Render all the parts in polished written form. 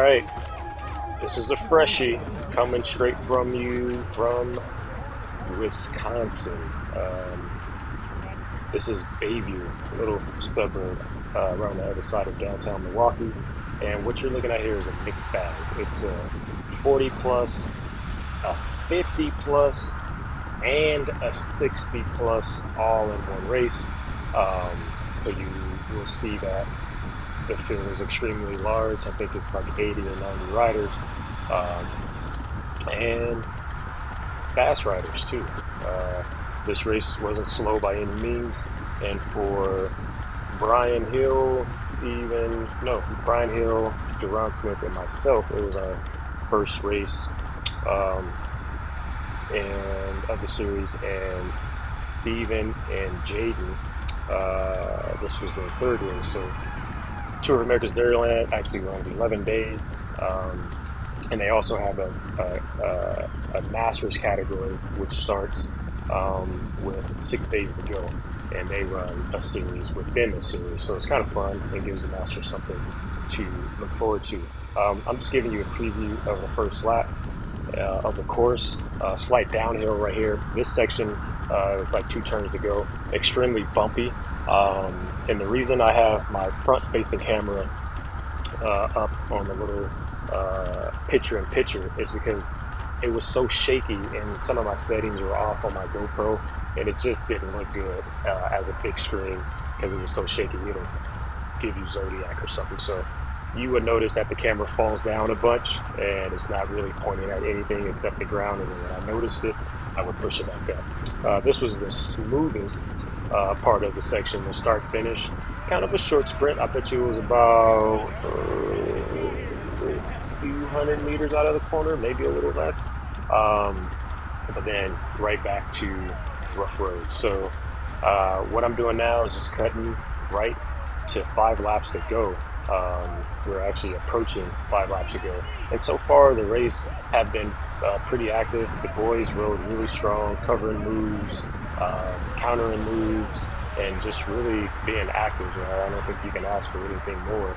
right, this is a freshie coming straight from you from Wisconsin. This is Bayview, a little suburb around the other side of downtown Milwaukee. And what you're looking at here is a mixed bag. It's a 40 plus, a 50 plus, and a 60 plus all in one race. But you will see that the field is extremely large. I think it's like 80 or 90 riders, um, and fast riders too. This race wasn't slow by any means, and for Brian Hill, Brian Hill, Jerron Smith, and myself, it was our first race um, and of the series, and Steven and Jaden, this was their third race. So Tour of Americas Dairyland actually runs 11 days, um, and they also have a Masters category which starts with 6 days to go, and they run a series within the series. So it's kind of fun. It gives the Masters something to look forward to. I'm just giving you a preview of the first lap of the course. Slight downhill right here. This section is like 2 turns to go. Extremely bumpy. And the reason I have my front-facing camera up on the little picture-in-picture is because it was so shaky and some of my settings were off on my GoPro, and it just didn't look good as a big screen because it was so shaky. It'll give you Zodiac or something. So you would notice that the camera falls down a bunch and it's not really pointing at anything except the ground. And then when I noticed it, I would push it back up. This was the smoothest part of the section, the start finish. Kind of a short sprint. I bet you it was about a few hundred meters out of the corner, maybe a little less. But then right back to rough roads. So what I'm doing now is just cutting right to 5 laps to go. We're actually approaching 5 laps to go. And so far the race have been pretty active. The boys rode really strong, covering moves, countering moves, and just really being active. I don't think you can ask for anything more.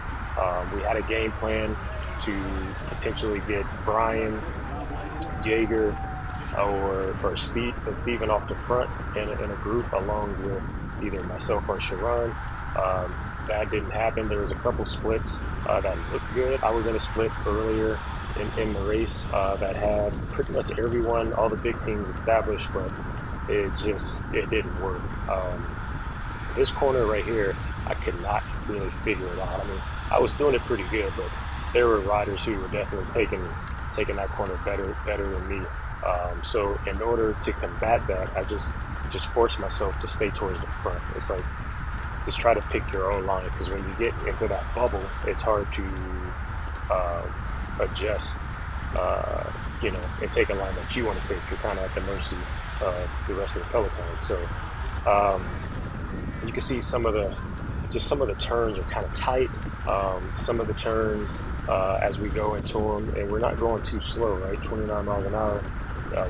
We had a game plan to potentially get Brian, Jaeger, or Steven off the front in a group along with either myself or Sharon. That didn't happen. There was a couple splits that looked good. I was in a split earlier in the race that had pretty much everyone, all the big teams established, but it didn't work. This corner right here, I could not really figure it out. I mean, I was doing it pretty good, but there were riders who were definitely taking that corner better than me. So in order to combat that, I just forced myself to stay towards the front. It's like, just try to pick your own line, because when you get into that bubble, it's hard to adjust, and take a line that you want to take. You're kind of at the mercy of the rest of the peloton. So you can see some of the turns are kind of tight. Some of the turns as we go into them, and we're not going too slow, right? 29 miles an hour.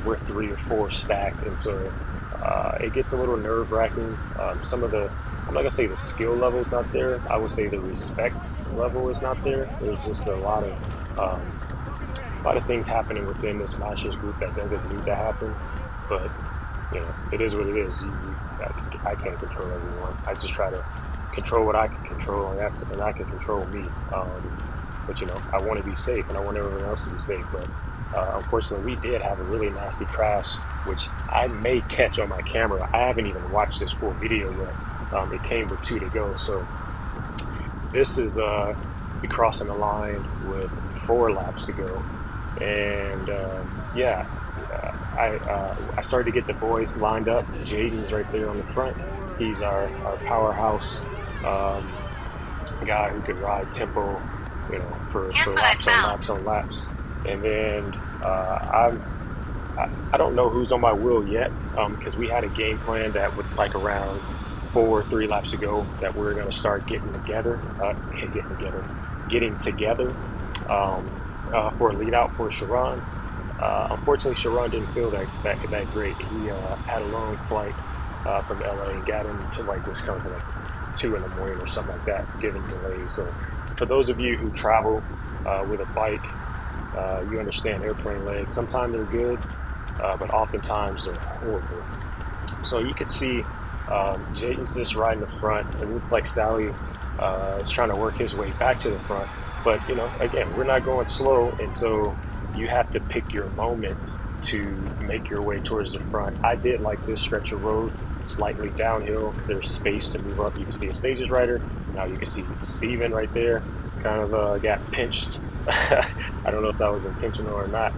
We're 3 or 4 stacked, and so it gets a little nerve-wracking. I'm not gonna say the skill level is not there. I would say the respect level is not there. There's just a lot of things happening within this Masters group that doesn't need to happen. But it is what it is. I can't control everyone. I just try to control what I can control, and I can control me. But I want to be safe, and I want everyone else to be safe. But unfortunately, we did have a really nasty crash, which I may catch on my camera. I haven't even watched this full video yet. It came with 2 to go, so this is we crossing the line with 4 laps to go, and I started to get the boys lined up. Jaden's right there on the front. He's our powerhouse guy who can ride tempo, for laps on laps on laps. And then I don't know who's on my wheel yet, because we had a game plan that would, like, around 3 laps to go, that we're going to start getting together for a lead out for Sharon. Unfortunately, Sharon didn't feel that great. He had a long flight from LA and got into like Wisconsin like 2 in the morning or something like that, given delays. So for those of you who travel with a bike, you understand airplane legs. Sometimes they're good, but oftentimes they're horrible. So you could see Jaden's just right in the front. It looks like Sally is trying to work his way back to the front. But, you know, again, we're not going slow. And so you have to pick your moments to make your way towards the front. I did like this stretch of road, slightly downhill. There's space to move up. You can see a stages rider. Now you can see Steven right there kind of got pinched. I don't know if that was intentional or not.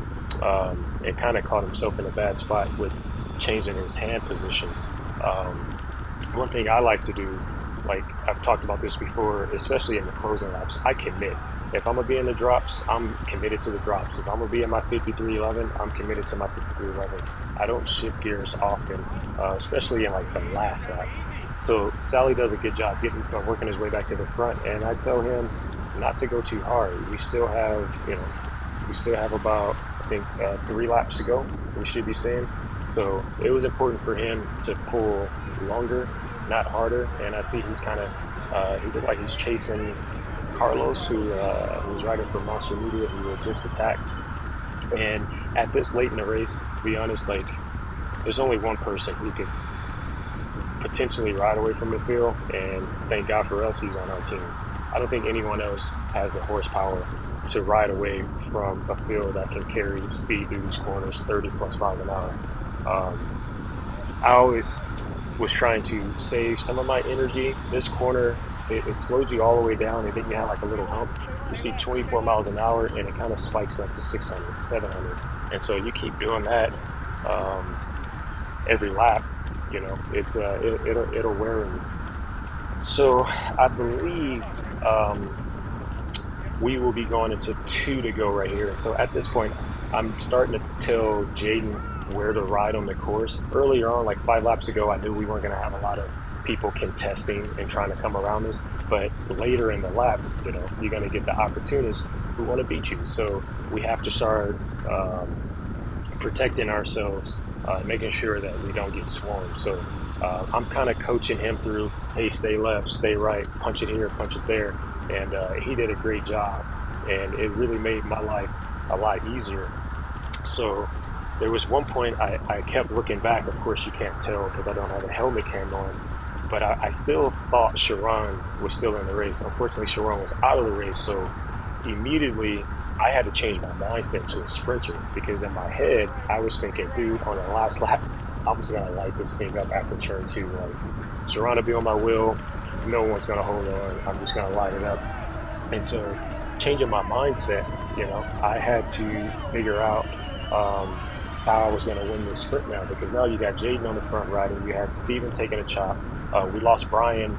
And kind of caught himself in a bad spot with changing his hand positions. Um, One thing I like to do, like I've talked about this before, especially in the closing laps, I commit. If I'm gonna be in the drops, I'm committed to the drops. If I'm gonna be in my 53.11, I'm committed to my 53.11. I don't shift gears often, especially in like the last lap. So Sally does a good job getting working his way back to the front, and I tell him not to go too hard. We still have, you know, we still have about I think 3 laps to go. We should be saying. So it was important for him to pull longer, not harder. And I see he's kind of he looked like he's chasing Carlos, who's riding for Monster Media, who had just attacked. And at this late in the race, to be honest, like there's only one person who could potentially ride away from the field, and thank God for us, he's on our team. I don't think anyone else has the horsepower to ride away from a field that can carry speed through these corners, 30 plus miles an hour. I always was trying to save some of my energy. This corner, it slows you all the way down, and then you have like a little hump. You see 24 miles an hour, and it kind of spikes up to 600, 700. And so you keep doing that um, every lap. You know, it'll wear on you. So I believe we will be going into two to go right here. And so at this point, I'm starting to tell Jaden where to ride on the course. Earlier on, like 5 laps ago, I knew we weren't going to have a lot of people contesting and trying to come around us. But later in the lap, you know, you're going to get the opportunists who want to beat you. So we have to start protecting ourselves, making sure that we don't get swarmed. So I'm kind of coaching him through, hey, stay left, stay right, punch it here, punch it there. And he did a great job. And it really made my life a lot easier. So there was one point I kept looking back. Of course, you can't tell because I don't have a helmet cam on. But I still thought Sharon was still in the race. Unfortunately, Sharon was out of the race. So immediately I had to change my mindset to a sprinter because in my head, I was thinking, dude, on the last lap, I was going to light this thing up after turn 2. Like, Sharon will be on my wheel. No one's going to hold on. I'm just going to light it up. And so changing my mindset, you know, I had to figure out how I was going to win this sprint now, because now you got Jaden on the front riding. You had Steven taking a chop. We lost Brian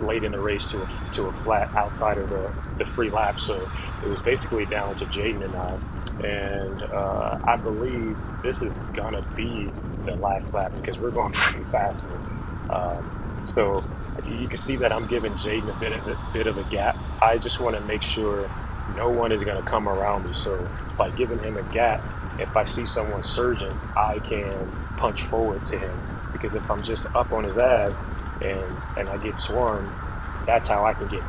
late in the race to a flat outside of the free lap. So it was basically down to Jaden and I. And I believe this is going to be the last lap because we're going pretty fast here. So you can see that I'm giving Jaden a bit of a gap. I just want to make sure no one is going to come around me. So by giving him a gap, if I see someone surging, I can punch forward to him. Because if I'm just up on his ass and I get swarmed, that's how I can get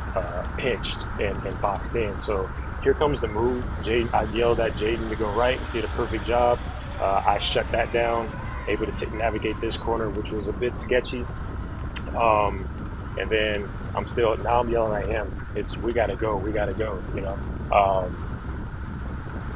pinched and boxed in. So here comes the move. I yelled at Jaden to go right, did a perfect job. I shut that down, able to navigate this corner, which was a bit sketchy. And then I'm yelling at him. We gotta go, you know.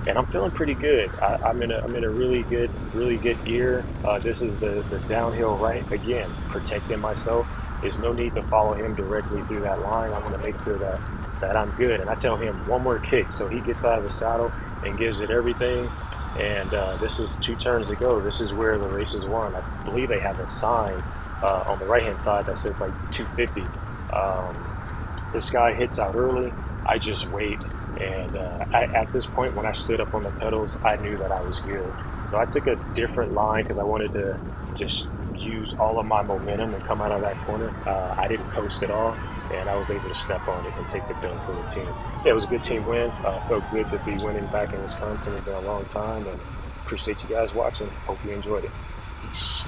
And I'm feeling pretty good. I'm in a really good gear. This is the downhill right. Again, protecting myself. There's no need to follow him directly through that line. I want to make sure that I'm good. And I tell him one more kick, so he gets out of the saddle and gives it everything. And this is 2 turns to go. This is where the race is won. I believe they have a sign on the right hand side that says like 250. This guy hits out early. I just wait. And at this point, when I stood up on the pedals, I knew that I was good. So I took a different line because I wanted to just use all of my momentum and come out of that corner. I didn't coast at all, and I was able to step on it and take the dunk for the team. Yeah, it was a good team win. Felt good to be winning back in Wisconsin. It's been a long time, and appreciate you guys watching. Hope you enjoyed it. Peace.